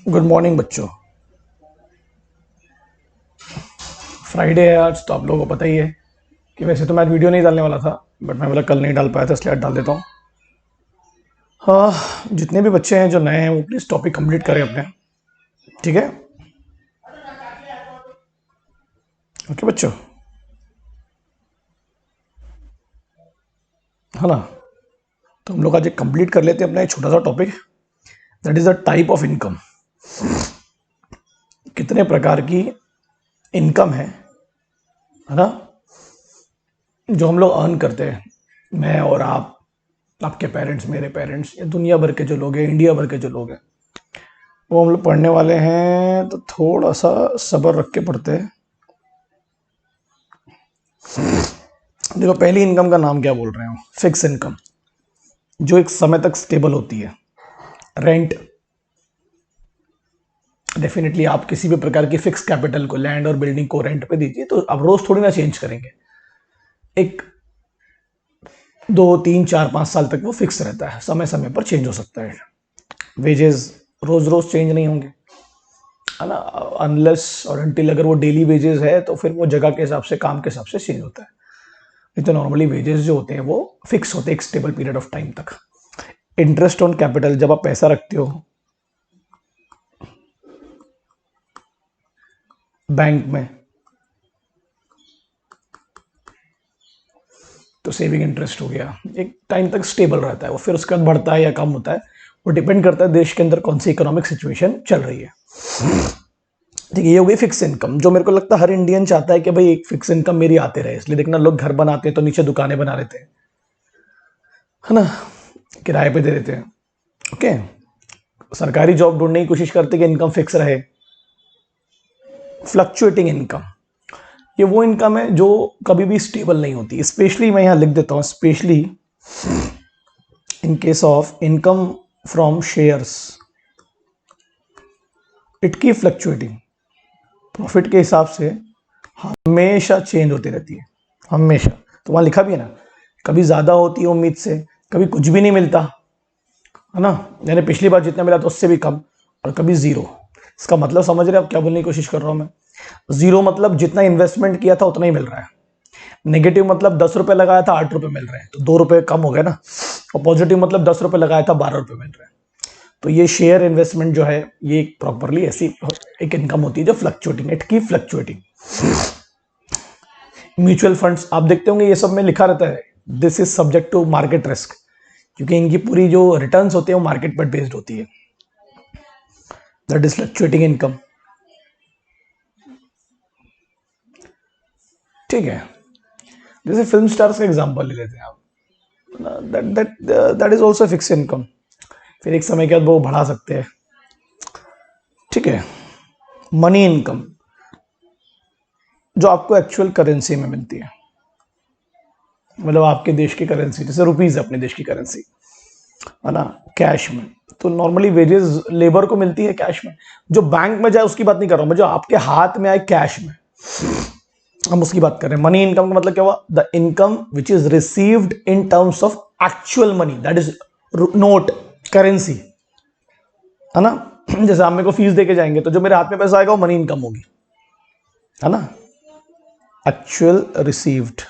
Good morning बच्चों। Friday है आज, तो आप लोगों को पता ही है कि वैसे तो मैं आज वीडियो नहीं डालने वाला था, बट मैं बोला कल नहीं डाल पाया था, इसलिए आज डाल देता हूँ। हाँ, जितने भी बच्चे हैं जो नए हैं वो प्लीज़ टॉपिक कंप्लीट करें अपने। ठीक है, ओके बच्चों, है ना। तो हम लोग आज एक कंप्लीट कर लेते हैं अपना एक छोटा सा topic, that is the type of income. कितने प्रकार की इनकम है ना, जो हम लोग अर्न करते हैं, मैं और आप, आपके पेरेंट्स, मेरे पेरेंट्स, या दुनिया भर के जो लोग हैं, इंडिया भर के जो लोग हैं, वो हम लोग पढ़ने वाले हैं। तो थोड़ा सा सब्र रख के पढ़ते हैं। देखो, पहली इनकम का नाम क्या बोल रहे हैं? फिक्स इनकम, जो एक समय तक स्टेबल होती है। रेंट, डेफिनेटली आप किसी भी प्रकार की फिक्स कैपिटल को, लैंड और बिल्डिंग को रेंट पे दीजिए, तो आप रोज थोड़ी ना चेंज करेंगे। एक 2 3 4 5 साल तक वो फिक्स रहता है, समय समय पर चेंज हो सकता है। वेजेस रोज रोज चेंज नहीं होंगे, है ना, अनलेस और अनटिल अगर वो डेली वेजेस है तो फिर वो जगह के हिसाब से, काम के हिसाब से चेंज होता है। नहीं तो नॉर्मली वेजेस जो होते हैं वो फिक्स होते हैं एक स्टेबल पीरियड ऑफ टाइम तक। इंटरेस्ट ऑन कैपिटल, जब आप पैसा रखते हो बैंक में, तो सेविंग इंटरेस्ट हो गया, एक टाइम तक स्टेबल रहता है वो, फिर उसके बाद बढ़ता है या कम होता है, वो डिपेंड करता है देश के अंदर कौन सी इकोनॉमिक सिचुएशन चल रही है। ठीक है, ये हो गई फिक्स इनकम, जो मेरे को लगता है हर इंडियन चाहता है कि भाई एक फिक्स इनकम मेरी आते रहे। इसलिए देखना, लोग घर बनाते हैं तो नीचे दुकानें बना लेते हैं, है ना, किराए पे दे देते हैं। ओके, सरकारी जॉब ढूंढने की कोशिश करते हैं कि इनकम फिक्स रहे। फ्लक्चुएटिंग इनकम, ये वो इनकम है जो कभी भी स्टेबल नहीं होती। स्पेशली मैं यहां लिख देता हूं, specially in case of income from shares, it की फ्लक्चुएटिंग, प्रॉफिट के हिसाब से हमेशा चेंज होती रहती है, हमेशा। तो वहां लिखा भी है ना, कभी ज्यादा होती है उम्मीद से, कभी कुछ भी नहीं मिलता, है ना, यानी पिछली बार जितना मिला था उससे भी कम, और कभी जीरो। इसका मतलब समझ रहे हैं आप क्या बोलने की कोशिश कर रहा हूं मैं? जीरो मतलब जितना इन्वेस्टमेंट किया था उतना ही मिल रहा है। नेगेटिव मतलब 10 रुपए लगाया था 8 रुपए मिल रहे हैं, तो 2 रुपए कम हो गया ना। और पॉजिटिव मतलब 10 रुपए लगाया था 12 रुपए मिल रहे हैं। तो ये शेयर इन्वेस्टमेंट जो है, ये प्रॉपरली ऐसी एक इनकम होती है जो फ्लक्चुएटिंग, इट की फ्लक्चुएटिंग। म्यूचुअल फंड्स आप देखते होंगे, ये सब में लिखा रहता है this is subject to market risk, क्योंकि इनकी पूरी जो रिटर्न्स होती है वो मार्केट पर बेस्ड होती है। That is fluctuating income. ठीक है, जैसे फिल्म स्टार्स का एग्जांपल ले लेते हैं आप, that that that is also fix income. फिर एक समय के बाद वो बढ़ा सकते हैं। ठीक है, मनी इनकम, जो आपको एक्चुअल करेंसी में मिलती है, मतलब आपके देश की करेंसी, जैसे रुपीज है अपने देश की करेंसी, है ना, कैश में। तो नॉर्मली वेजेस लेबर को मिलती है कैश में। जो बैंक में जाए उसकी बात नहीं कर रहा हूं मैं, जो आपके हाथ में आए कैश में, हम उसकी बात कर रहे हैं। मनी इनकम का मतलब क्या हुआ? The income which is received in terms of actual money, that is note, currency, है ना। जैसे आप मेरे को फीस देके जाएंगे तो जो मेरे हाथ में पैसा आएगा वो मनी इनकम होगी, है ना, एक्चुअल रिसीव्ड।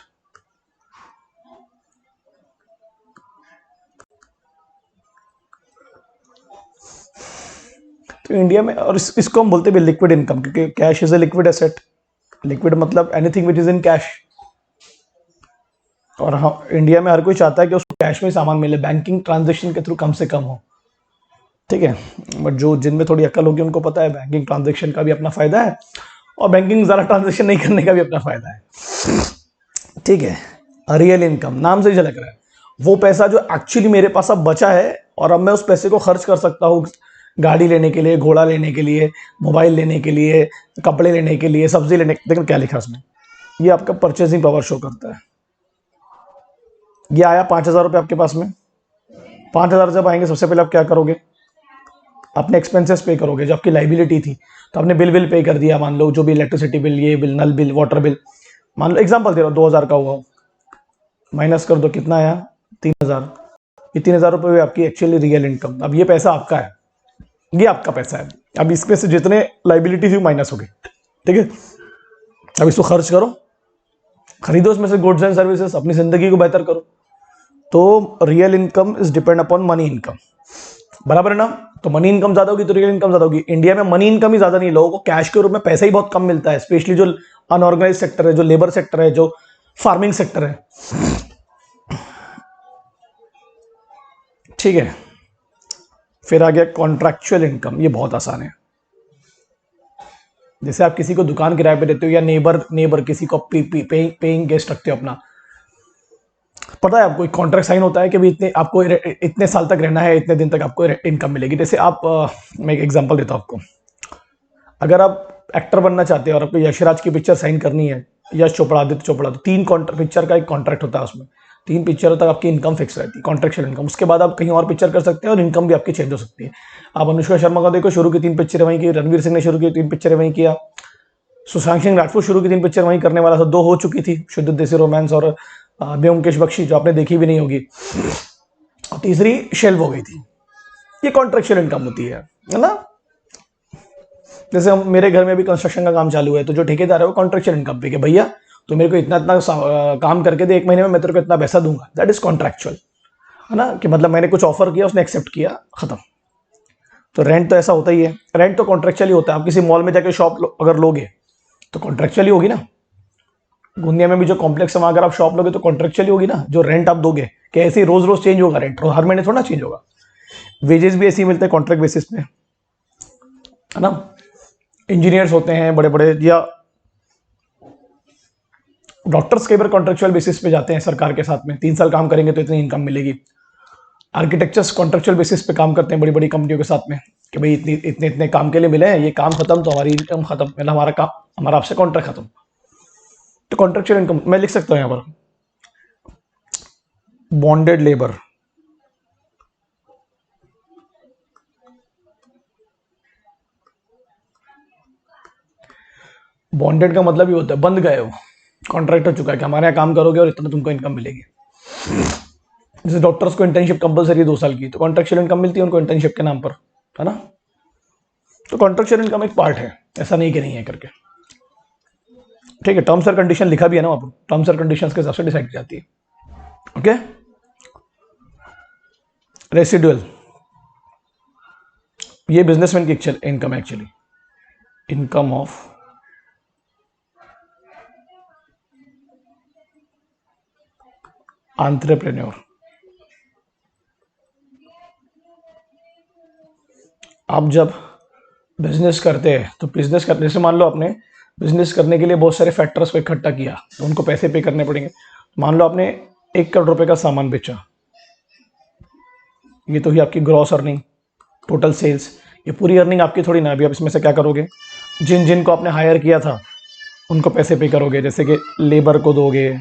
तो इंडिया में, और इसको हम बोलते हैं लिक्विड इनकम, क्योंकि cash is a liquid asset. Liquid मतलब anything which is in cash. और हम इंडिया में हर कोई चाहता है कि उसको कैश में सामान मिले, बैंकिंग ट्रांजेक्शन के थ्रू कम से कम हो। ठीक है, बट जो जिनमें थोड़ी अकल होगी उनको पता है बैंकिंग ट्रांजेक्शन का भी अपना फायदा है, और बैंकिंग ज्यादा ट्रांजेक्शन नहीं करने का भी अपना फायदा है। ठीक है, रियल इनकम नाम से ही झलक रहा है, वो पैसा जो एक्चुअली मेरे पास अब बचा है, और अब मैं उस पैसे को खर्च कर सकता हूँ गाड़ी लेने के लिए, घोड़ा लेने के लिए, मोबाइल लेने के लिए, कपड़े लेने के लिए, सब्जी लेने। देखो क्या लिखा उसमें, ये आपका परचेसिंग पावर शो करता है। ये आया 5,000 रुपये आपके पास में, 5,000 जब आएंगे सबसे पहले आप क्या करोगे? अपने एक्सपेंसेस पे करोगे, जो आपकी लाइबिलिटी थी। तो आपने बिल पे कर दिया, मान लो जो भी इलेक्ट्रिसिटी बिल, ये बिल, नल बिल, वाटर बिल, मान लो एग्जांपल दे रहा हूँ 2,000 का हुआ, माइनस कर दो कितना आया? 3,000। ये 3,000 रुपये हुए आपकी एक्चुअली रियल इनकम। अब ये पैसा आपका है, ये आपका पैसा है, अब इसमें से जितने लाइबिलिटी थी माइनस हो गई, ठीक है। अब इसको खर्च करो, खरीदो इसमें से गुड्स एंड सर्विसेज, अपनी जिंदगी को बेहतर करो। तो real income is depend upon money income, बराबर है ना। तो मनी इनकम ज्यादा होगी तो रियल इनकम ज्यादा होगी। इंडिया में मनी इनकम ही ज्यादा नहीं, लोगों को कैश के रूप में पैसा ही बहुत कम मिलता है, स्पेशली जो अनऑर्गेनाइज सेक्टर है, जो लेबर सेक्टर है, जो फार्मिंग सेक्टर है, ठीक है। फिर आ गया कॉन्ट्रैक्चुअल इनकम, ये बहुत आसान है। जैसे आप किसी को दुकान किराए पे देते हो, या नेबर किसी को पेइंग गेस्ट रखते हो अपना, पता है आपको एक कॉन्ट्रैक्ट साइन होता है कि भाई इतने आपको इतने साल तक रहना है, इतने दिन तक आपको इनकम मिलेगी। जैसे आप मैं एक एग्जांपल देता हूँ आपको। अगर आप एक्टर बनना चाहते हैं और आपको यशराज की पिक्चर साइन करनी है, यश चोपड़ा, आदित्य चोपड़ा, तो 3 पिक्चर का एक कॉन्ट्रैक्ट होता है, उसमें 3 पिक्चरों तक आपकी इनकम फिक्स रहती है, कॉन्ट्रैक्चुअल इनकम। उसके बाद आप कहीं और पिक्चर कर सकते हैं और इनकम भी आपकी चेंज हो सकती है। आप अनुष्का शर्मा का देखो, शुरू की 3 पिक्चरें वहीं की, रणवीर सिंह ने शुरू की 3 पिक्चरें वहीं किया, सुशांत सिंह राजपूत शुरू की 3 पिक्चर वहीं करने वाला था, 2 हो चुकी थी, शुद्ध देसी रोमांस और ब्योमकेश बख्शी, जो आपने देखी भी नहीं होगी, तीसरी शेल्व हो गई थी। ये कॉन्ट्रैक्चुअल इनकम होती है ना। जैसे हम, मेरे घर में भी कंस्ट्रक्शन का काम चालू है, तो जो ठेकेदार है वो कॉन्ट्रैक्चुअल इनकम पे कि भैया तो मेरे को इतना इतना काम करके दे, 1 महीने में मैं तेरे को इतना पैसा दूंगा, दैट इज कॉन्ट्रैक्चुअल, है ना। कि मतलब मैंने कुछ ऑफर किया, उसने एक्सेप्ट किया, खत्म। तो रेंट तो ऐसा होता ही है, रेंट तो कॉन्ट्रैक्चुअल ही होता है। आप किसी मॉल में जाकर शॉप अगर लोगे तो कॉन्ट्रैक्चुअल ही होगी ना। गोंदिया में भी जो कॉम्प्लेक्स है, अगर आप शॉप लोगे तो कॉन्ट्रैक्चुअली होगी ना। जो रेंट आप दोगे, कि ऐसे ही रोज रोज चेंज होगा रेंट, हर महीने थोड़ा चेंज होगा। वेजेस भी ऐसे ही मिलते हैं कॉन्ट्रैक्ट बेसिस पे, है ना। इंजीनियर्स होते हैं बड़े बड़े, या डॉक्टर्स कई बार कॉन्ट्रैक्चुअल बेसिस पे जाते हैं सरकार के साथ में, 3 साल काम करेंगे तो इतनी इनकम मिलेगी। आर्किटेक्चर्स कॉन्ट्रैक्चुअल बेसिस पे काम करते हैं बड़ी बड़ी कंपनियों के साथ में, कि भाई इतनी इतने इतने काम के लिए मिले हैं, ये काम खत्म तो हमारी इनकम खत्म, मतलब हमारा काम, हमारा आपसे कॉन्ट्रैक्ट खत्म। तो कॉन्ट्रैक्चुअल इनकम मैं लिख सकता हूं यहां पर, बॉन्डेड लेबर, बॉन्डेड का मतलब ये होता है बंध गए हो, कॉन्ट्रैक्ट हो चुका है कि हमारे यहाँ काम करोगे और इतना तुमको इनकम मिलेगी। जैसे डॉक्टर्स को इंटर्नशिप कंपलसरी है 2 साल की, तो कॉन्ट्रैक्चुअल इनकम मिलती है उनको इंटर्नशिप के नाम पर, है ना। तो कॉन्ट्रैक्चुअल इनकम एक पार्ट है, ऐसा नहीं कि नहीं है करके, ठीक है। टर्म्स और कंडीशन लिखा भी है ना वहां पर, टर्म्स और कंडीशन के हिसाब से डिसाइड की जाती है, ओके। रेसिडुअल, ये बिजनेसमैन की इनकम है एक्चुअली, इनकम ऑफ एंटरप्रेन्योर। आप जब बिजनेस करते हैं तो बिजनेस करने से, मान लो आपने बिजनेस करने के लिए बहुत सारे फैक्टर्स को इकट्ठा किया, तो उनको पैसे पे करने पड़ेंगे। मान लो आपने 1 करोड़ रुपए का सामान बेचा, ये तो ही आपकी ग्रॉस अर्निंग, टोटल सेल्स। ये पूरी अर्निंग आपकी थोड़ी ना, अभी आप इसमें से क्या करोगे, जिन जिन को आपने हायर किया था उनको पैसे पे करोगे, जैसे कि लेबर को दोगे,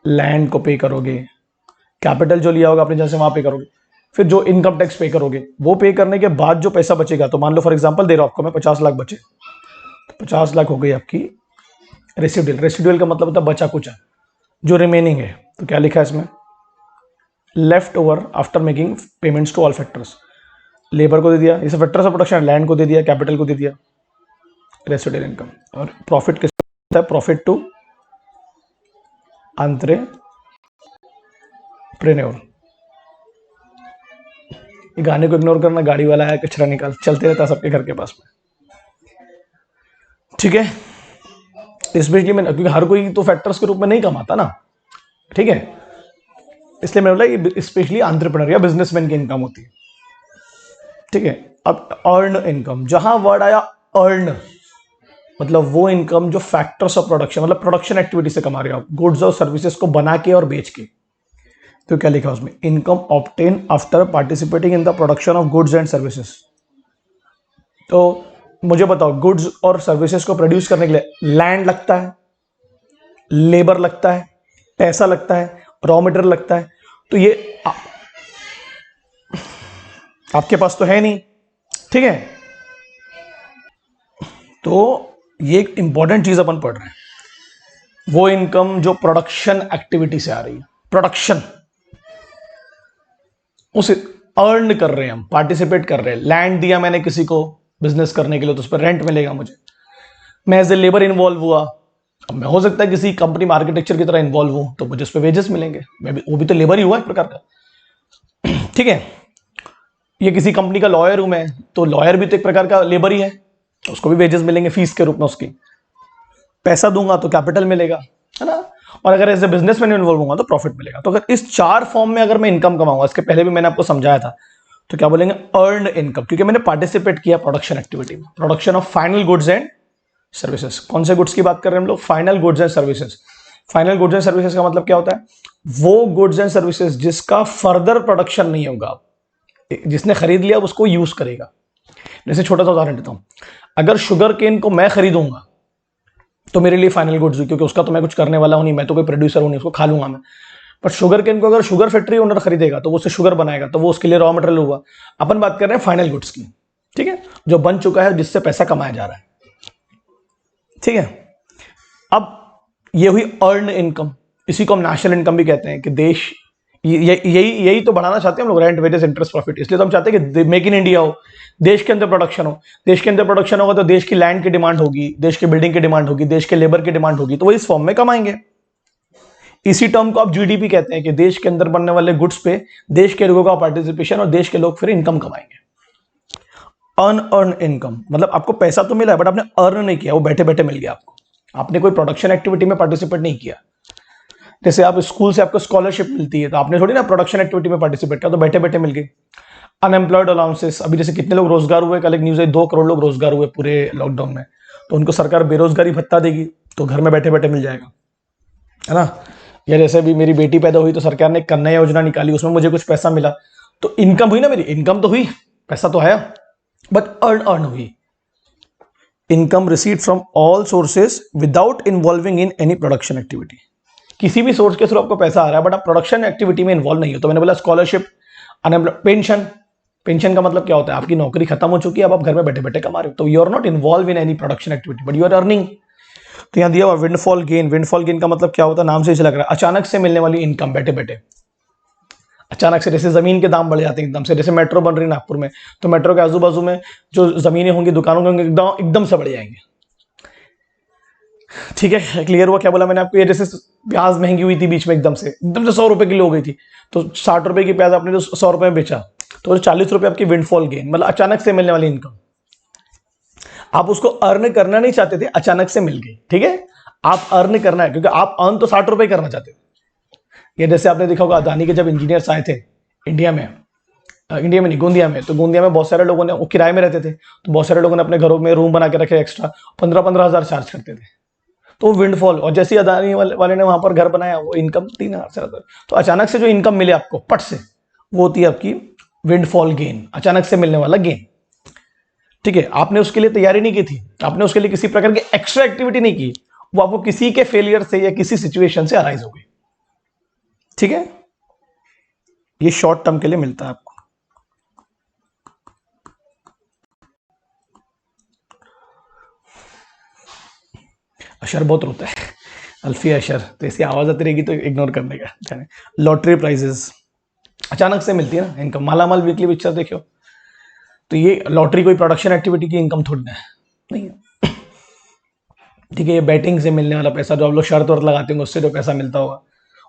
लैंड को पे करोगे, कैपिटल जो लिया होगा आपने जहाँ से वहां पे करोगे। फिर जो इनकम टैक्स पे करोगे, वो पे करने के बाद जो पैसा बचेगा, तो मान लो फॉर एग्जांपल दे रहा हूं आपको मैं, 50 लाख बचे, तो 50 लाख हो गई आपकी रेसिडुअल। रेसिडुअल का मतलब होता है बचा कुचा, जो रिमेनिंग है। तो क्या लिखा है इसमें, left over after making payments to all factors. Labour को दे दिया, इसे फैक्टर्स ऑफ प्रोडक्शन, लैंड को दे दिया, कैपिटल को दे दिया, रेसिडुअल इनकम। और प्रॉफिट किस होता है, प्रॉफिट टू एंटरप्रेन्योर। ये गाने को इग्नोर करना, गाड़ी वाला है कचरा निकाल, चलते रहता है सबके घर के पास में, ठीक है। स्पेशली मैं, क्योंकि हर कोई तो फैक्टर्स के रूप में नहीं कमाता ना, ठीक है, इसलिए मैं बोला ये स्पेशली एंटरप्रेन्योर या बिजनेसमैन की इनकम होती है, ठीक है। अब अर्न इनकम, जहां वर्ड आया अर्न, मतलब वो इनकम जो फैक्टर्स ऑफ प्रोडक्शन, मतलब प्रोडक्शन एक्टिविटी से कमा रहे हो आप, गुड्स और सर्विसेज को बना के और बेच के। तो क्या लिखा उसमें, income obtain after participating in the production of goods and services. तो मुझे बताओ, गुड्स और सर्विसेज को प्रोड्यूस करने के लिए लैंड लगता है, लेबर लगता है, पैसा लगता है, रॉ मटेरियल लगता है। तो ये आपके पास तो है नहीं, ठीक है। तो ये एक इंपॉर्टेंट चीज अपन पढ़ रहे हैं, वो इनकम जो प्रोडक्शन एक्टिविटी से आ रही है, प्रोडक्शन, उस अर्न कर रहे हैं हम, पार्टिसिपेट कर रहे हैं। लैंड दिया मैंने किसी को बिजनेस करने के लिए तो उस पर रेंट मिलेगा मुझे। मैं एज ए लेबर इन्वॉल्व हुआ, अब मैं हो सकता है किसी कंपनी में आर्किटेक्चर की तरह इन्वॉल्व हूं तो मुझे उस पर वेजेस मिलेंगे, मैं भी, वो भी तो लेबर ही हुआ एक प्रकार का। ठीक है, ये किसी कंपनी का लॉयर हूं मैं, तो लॉयर भी तो एक प्रकार का लेबर ही है, उसको भी वेजेस मिलेंगे फीस के रूप में, उसकी पैसा दूंगा तो कैपिटल मिलेगा, है ना। और अगर एज ए बिजनेसमैन इन्वॉल्व होगा तो प्रॉफिट मिलेगा। तो अगर इस 4 फॉर्म में अगर मैं इनकम कमाऊंगा, इसके पहले भी मैंने आपको समझाया था, तो क्या बोलेंगे, अर्न इनकम, क्योंकि मैंने पार्टिसिपेट किया प्रोडक्शन एक्टिविटी में, production of final goods and services. कौन से गुड्स की बात कर रहे हैं हम लोग, final goods and services. Final goods and services का मतलब क्या होता है, वो गुड्स एंड सर्विसेज जिसका फर्दर प्रोडक्शन नहीं होगा, जिसने खरीद लिया उसको यूज करेगा। जैसे छोटा सा उदाहरण देता हूं, अगर शुगर केन को मैं खरीदूंगा तो मेरे लिए फाइनल गुड्स हुई, क्योंकि उसका तो मैं कुछ करने वाला हूं नहीं, मैं तो कोई प्रोड्यूसर हूं नहीं, उसको खा लूंगा मैं। पर शुगर केन को अगर शुगर फैक्ट्री ओनर खरीदेगा तो वो उससे शुगर बनाएगा, तो वो उसके लिए रॉ मटेरियल हुआ। अपन बात कर रहे हैं फाइनल गुड्स की, ठीक है, जो बन चुका है, जिससे पैसा कमाया जा रहा है। ठीक है, अब ये हुई अर्न इनकम, इसी को हम नेशनल इनकम भी कहते हैं, कि देश यही तो बढ़ाना चाहते हैं हम लोग, रेंट, वेजेस, इंटरेस्ट, प्रॉफिट। इसलिए तो हम चाहते हैं कि मेक इन इंडिया हो, देश के अंदर प्रोडक्शन हो। देश के अंदर प्रोडक्शन होगा तो देश की लैंड की डिमांड होगी, देश की बिल्डिंग की डिमांड होगी, देश के लेबर की डिमांड होगी, तो वो इस फॉर्म में कमाएंगे। इसी टर्म को आप जीडीपी कहते हैं, कि देश के अंदर बनने वाले गुड्स पे देश के लोगों का पार्टिसिपेशन, और देश के लोग फिर इनकम कमाएंगे। अनअर्न इनकम मतलब आपको पैसा तो मिला है बट आपने अर्न नहीं किया, वो बैठे बैठे मिल गया आपको, आपने कोई प्रोडक्शन एक्टिविटी में पार्टिसिपेट नहीं किया। जैसे आप स्कूल से आपको स्कॉलरशिप मिलती है, तो आपने थोड़ी ना प्रोडक्शन एक्टिविटी में पार्टिसिपेट किया, तो बैठे बैठे मिल गई। अनएम्प्लॉयड अलाउंसेस, अभी जैसे कितने लोग रोजगार हुए, कल एक न्यूज है 2 करोड़ लोग रोजगार हुए पूरे लॉकडाउन में, तो उनको सरकार बेरोजगारी भत्ता देगी, तो घर में बैठे बैठे मिल जाएगा, है ना। या जैसे भी मेरी बेटी पैदा हुई तो सरकार ने कन्या योजना निकाली, उसमें मुझे कुछ पैसा मिला, तो इनकम हुई ना, मेरी इनकम तो हुई, पैसा तो आया, बट अर्न हुई। Income receive from all sources without involving in any production activity. किसी भी सोर्स के थ्रू आपको पैसा आ रहा है बट आप प्रोडक्शन एक्टिविटी में इन्वॉल्व नहीं हो। तो मैंने बोला स्कॉलरशिप, अनएम्प्लॉयड, पेंशन। पेंशन का मतलब क्या होता है, आपकी नौकरी खत्म हो चुकी है, अब आप घर में बैठे बैठे कमा रहे हो, तो you are not involve in any production activity but you are earning. तो यहां दिया हुआ विंडफॉल गेन। विंडफॉल गेन का मतलब क्या होता है, नाम से ही लग रहा है, अचानक से मिलने वाली इनकम, बैठे बैठे अचानक से। जैसे जमीन के दाम बढ़ जाते हैं एकदम से, जैसे मेट्रो बन रही है नागपुर में, तो मेट्रो के आजू बाजू में जो जमीनें होंगी, दुकानों होंगे, एकदम से बढ़ जाएंगे। ठीक है, क्लियर हुआ क्या बोला मैंने आपको। ये जैसे प्याज महंगी हुई थी बीच में, एकदम से 100 रुपए किलो हो गई थी, तो 60 रुपए की प्याज आपने जो 100 रुपए में बेचा, तो 40 रुपए आपकी विंडफॉल गेन, मतलब अचानक से मिलने वाली इनकम। आप उसको अर्न करना नहीं चाहते थे, अचानक से मिल गई। ठीक है, आप अर्न करना है, क्योंकि आप अर्न तो 60 रुपए करना चाहते थे। ये जैसे आपने देखा होगा, अदानी के जब इंजीनियर्स आए थे इंडिया में, इंडिया में नहीं, गोंदिया में, तो गोंदिया में बहुत सारे लोगों ने, वो किराए में रहते थे, तो बहुत सारे लोगों ने अपने घरों में रूम बना के रखे एक्स्ट्रा, 15-15 हजार चार्ज करते थे, तो विंडफॉल। और जैसे अदानी वाले ने वहां पर घर बनाया, वो इनकम 3,000 से ज्यादा। तो अचानक से जो इनकम मिले आपको पट से, वो होती है आपकी विंडफॉल गेन, अचानक से मिलने वाला गेन। ठीक है, आपने उसके लिए तैयारी नहीं की थी, आपने उसके लिए किसी प्रकार की एक्स्ट्रा एक्टिविटी नहीं की, वो आपको किसी के फेलियर से या किसी सिचुएशन से अराइज हो गई। ठीक है, ये शॉर्ट टर्म के लिए मिलता है आपको। अशर बहुत रोता है, अल्फी अशर, तो ऐसी आवाज आती रहेगी तो इग्नोर करने का। लॉटरी प्राइजेस अचानक से मिलती है ना इनकम। मालामाल वीकली पिक्चर देखो, तो ये लॉटरी कोई प्रोडक्शन एक्टिविटी की इनकम थोड़ी ना है, नहीं है। ठीक है, ये बैटिंग से मिलने वाला पैसा, जो आप लोग शर्त वर्त लगाते होंगे, उससे जो पैसा मिलता होगा,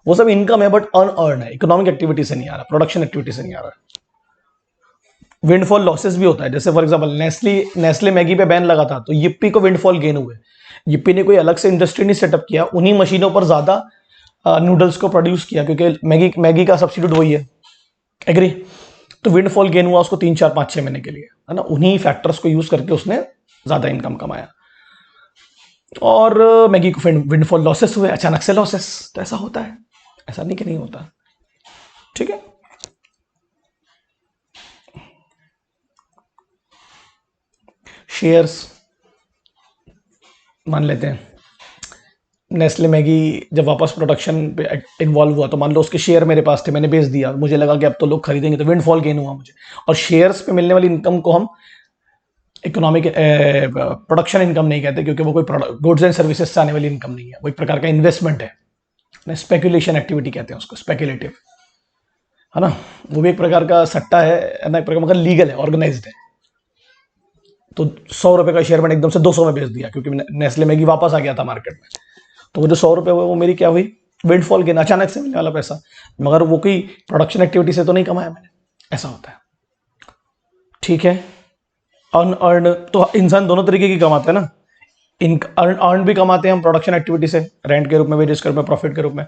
वो सब इनकम है, बट अनअर्न है, इकोनॉमिक एक्टिविटी से नहीं आ रहा, प्रोडक्शन एक्टिविटी से नहीं आ रहा। विंडफॉल लॉसेस भी होता है, जैसे फॉर एग्जांपल नेस्ले मैगी पे बैन लगा था, तो yippee को विंडफॉल गेन हुए। yippee ने कोई अलग से इंडस्ट्री नहीं सेटअप किया, उन्हीं मशीनों पर ज्यादा नूडल्स को प्रोड्यूस किया, क्योंकि मैगी का सब्सिट्यूट वही है, एग्री। तो विंडफॉल गेन हुआ उसको 3, 4, 5, 6 महीने के लिए, है ना। उन्हीं फैक्टर्स को यूज करके उसने ज्यादा इनकम कमाया। और मैगी को विंडफॉल लॉसेस हुए, अचानक से लॉसेस, तो ऐसा होता है, ऐसा नहीं कि नहीं होता। ठीक है, शेयर्स मान लेते हैं, नेस्ले मैगी जब वापस प्रोडक्शन पे इन्वॉल्व हुआ, तो मान लो उसके शेयर मेरे पास थे, मैंने बेच दिया, मुझे लगा कि अब तो लोग खरीदेंगे, तो विंडफॉल गेन हुआ मुझे। और शेयर्स पे मिलने वाली इनकम को हम इकोनॉमिक प्रोडक्शन इनकम नहीं कहते, क्योंकि वो कोई गुड्स एंड सर्विसेज से आने वाली इनकम नहीं है, वो एक प्रकार का इन्वेस्टमेंट है, स्पेकुलेशन एक्टिविटी कहते हैं उसको, स्पेकुलेटिव। है ना, वो भी एक प्रकार का सट्टा है ना, एक प्रकार मगर लीगल है, ऑर्गेनाइज्ड है। तो 100 रुपए का शेयर मैंने एकदम से 200 में बेच दिया क्योंकि नेस्ले मैगी वापस आ गया था मार्केट में। तो वो जो 100 रुपए हुए वो मेरी क्या हुई, विंडफॉल गेन, अचानक से मिलने वाला पैसा, मगर वो कोई प्रोडक्शन एक्टिविटी से तो नहीं कमाया मैंने, ऐसा होता है। ठीक है, अनअर्न तो इंसान दोनों तरीके की कमाते हैं ना, इन अर्न भी कमाते हैं हम प्रोडक्शन एक्टिविटी से, रेंट के रूप में, वेजेस के रूप में, प्रॉफिट के रूप में,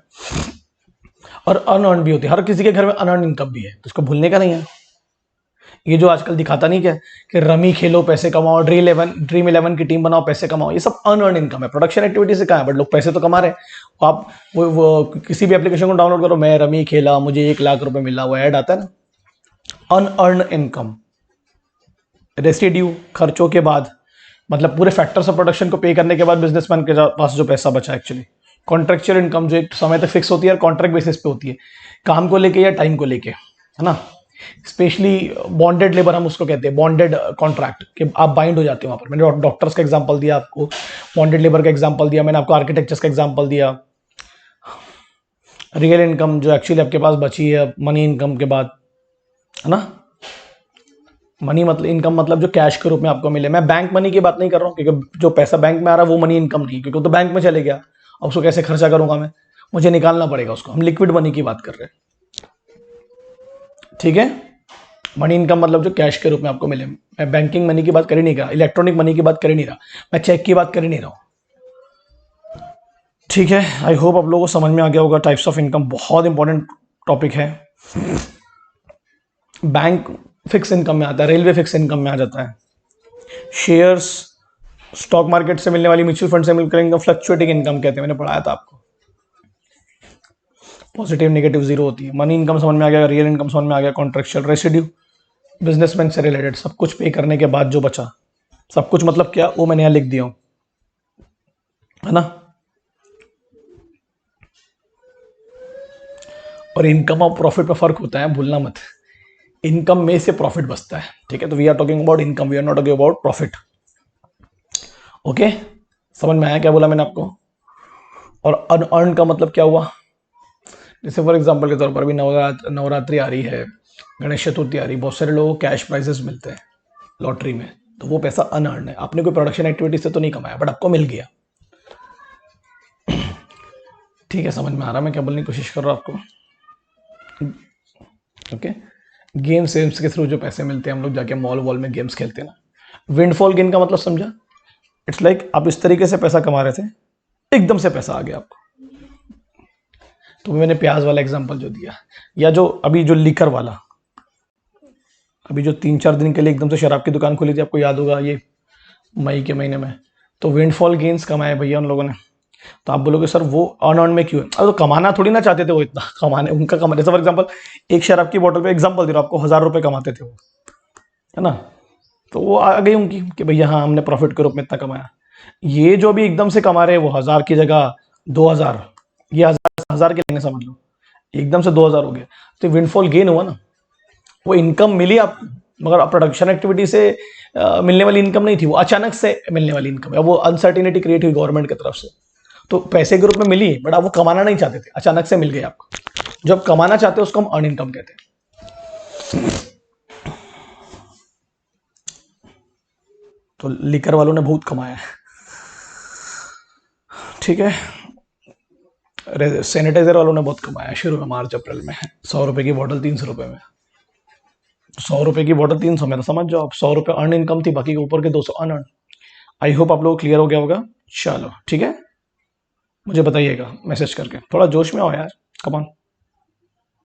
और अनअर्न भी होती है। हर किसी के घर में अनअर्न इनकम भी है, तो उसको भूलने का नहीं है। ये जो आजकल दिखाता नहीं क्या कि रमी खेलो पैसे कमाओ, ड्रीम इलेवन की टीम बनाओ पैसे कमाओ, ये सब अनअर्न इनकम है, प्रोडक्शन एक्टिविटी से कहाँ है, बट लोग पैसे तो कमा रहे हैं। आप वो किसी भी एप्लीकेशन को डाउनलोड करो, मैं रमी खेला मुझे 1 लाख रुपए मिला, वो ऐड आता है ना, अनअर्न इनकम। रेसिड्यू, खर्चों के बाद, मतलब पूरे फैक्टर्स ऑफ प्रोडक्शन को पे करने के बाद बिजनेसमैन के पास जो पैसा बचा एक्चुअली। कॉन्ट्रेक्चुअल इनकम जो एक समय तक फिक्स होती है, कॉन्ट्रैक्ट बेसिस पे होती है, काम को लेके या टाइम को लेके, है ना। स्पेशली बॉन्डेड लेबर हम उसको कहते हैं, बॉन्डेड कॉन्ट्रैक्ट, कि आप बाइंड हो जाते हो वहां पर। मैंने डॉक्टर्स का एग्जांपल दिया आपको, बॉन्डेड लेबर का एग्जांपल दिया मैंने आपको, आर्किटेक्चर्स का एग्जांपल दिया। रियल इनकम जो एक्चुअली आपके पास बची है मनी इनकम के बाद, है ना। मनी मतलब, इनकम मतलब जो कैश के रूप में आपको मिले। मैं बैंक मनी की बात नहीं कर रहा हूँ, क्योंकि जो पैसा बैंक में आ रहा है वो मनी इनकम नहीं, क्योंकि वो तो बैंक में चले गया, अब उसको कैसे खर्चा करूंगा मैं, मुझे निकालना पड़ेगा उसको। हम लिक्विड मनी की बात कर रहे हैं, ठीक है। मनी इनकम मतलब जो कैश के रूप में आपको मिले। मैं बैंकिंग मनी की बात कर ही नहीं रहा, इलेक्ट्रॉनिक मनी की बात कर ही नहीं रहा, मैं चेक की बात कर ही नहीं रहा हूं, ठीक है। आई होप आप लोगों को समझ में आ गया होगा। टाइप्स ऑफ इनकम बहुत इंपॉर्टेंट टॉपिक है। बैंक फिक्स इनकम में आता है, रेलवे फिक्स इनकम में आ जाता है, शेयर्स, स्टॉक मार्केट से मिलने वाली, म्यूचुअल फंड से मिलकर इनकम फ्लक्चुएटिंग इनकम कहते हैं, मैंने पढ़ाया था आपको। पॉजिटिव नेगेटिव जीरो होती है। मनी इनकम समझ में आ गया, रियल इनकम समझ में आ गया, कॉन्ट्रेक्चुअल, रेसिड्यू बिजनेसमैन से रिलेटेड, सब कुछ पे करने के बाद जो बचा, सब कुछ मतलब क्या, वो मैंने यहां लिख दिया हूं, है ना। और इनकम और प्रॉफिट पे फर्क होता है, भूलना मत। इनकम में से प्रॉफिट बचता है, ठीक है। तो we are talking about income, we are not talking about profit. Okay, समझ में आया क्या बोला मैंने आपको। और अनअर्न का मतलब क्या हुआ, जैसे फॉर एग्जांपल के तौर पर अभी नवरात्रि आ रही है, गणेश चतुर्थी आ रही है, बहुत सारे लोगों को कैश प्राइजेस मिलते हैं लॉटरी में, तो वो पैसा अनअर्न है, आपने कोई प्रोडक्शन एक्टिविटी से तो नहीं कमाया, बट आपको मिल गया। ठीक है, समझ में आ रहा है मैं क्या बोलने की कोशिश कर रहा हूँ आपको। ओके, गेम्स वेम्स के थ्रू जो पैसे मिलते हैं, हम लोग जाके मॉल वॉल में गेम्स खेलते हैं ना। विंडफॉल गेन का मतलब समझा, इट्स लाइक आप इस तरीके से पैसा कमा रहे थे, एकदम से पैसा आ गया आपको। तो मैंने प्याज वाला एग्जांपल जो दिया, या जो अभी जो लीकर वाला, अभी जो 3-4 दिन के लिए एकदम से शराब की दुकान खोली थी, आपको याद होगा, ये मई के महीने में, तो विंडफॉल गेन्स कमाए भैया उन लोगों ने। तो आप बोलोगे सर वो अनअर्न में क्यों है, अब तो कमाना थोड़ी ना चाहते थे वो इतना, कमाने उनका कमाने, जैसे फॉर एग्जाम्पल एक शराब की बोतल पे एग्जाम्पल दे रहा हूं आपको, 1000 रुपए कमाते थे वो, है ना। तो वो आ गई उनकी कि भैया हाँ हमने प्रॉफिट के रूप में इतना कमाया। ये जो भी एकदम से कमा रहे हैं, वो 1000 की जगह 2000, ये 1000 के लेने समझ लो, एकदम से 2000 हो गया, तो विंडफॉल गेन हुआ ना। वो इनकम मिली आपको, मगर प्रोडक्शन एक्टिविटी से मिलने वाली इनकम नहीं थी, वो अचानक से मिलने वाली इनकम है। वो अनसर्टिनिटी क्रिएट हुई गवर्नमेंट की तरफ से, तो पैसे के रूप में मिली, बट आप वो कमाना नहीं चाहते थे, अचानक से मिल गई आपको। जो आप कमाना चाहते हो उसको हम अर्न इनकम कहते हैं। तो लिकर वालों ने बहुत कमाया है, ठीक है। सैनिटाइजर वालों ने बहुत कमाया है शुरू में, मार्च अप्रैल में, 100 रुपए की बोतल 300 रुपए में, 100 रुपए की बोतल 300 में, तो समझ जाओ आप, 100 रुपए अर्न इनकम थी, बाकी के ऊपर के 200 अनअर्न। आई होप आप लोग क्लियर हो गया होगा। चलो ठीक है, मुझे बताइएगा मैसेज करके, थोड़ा जोश में आओ यार, कम ऑन।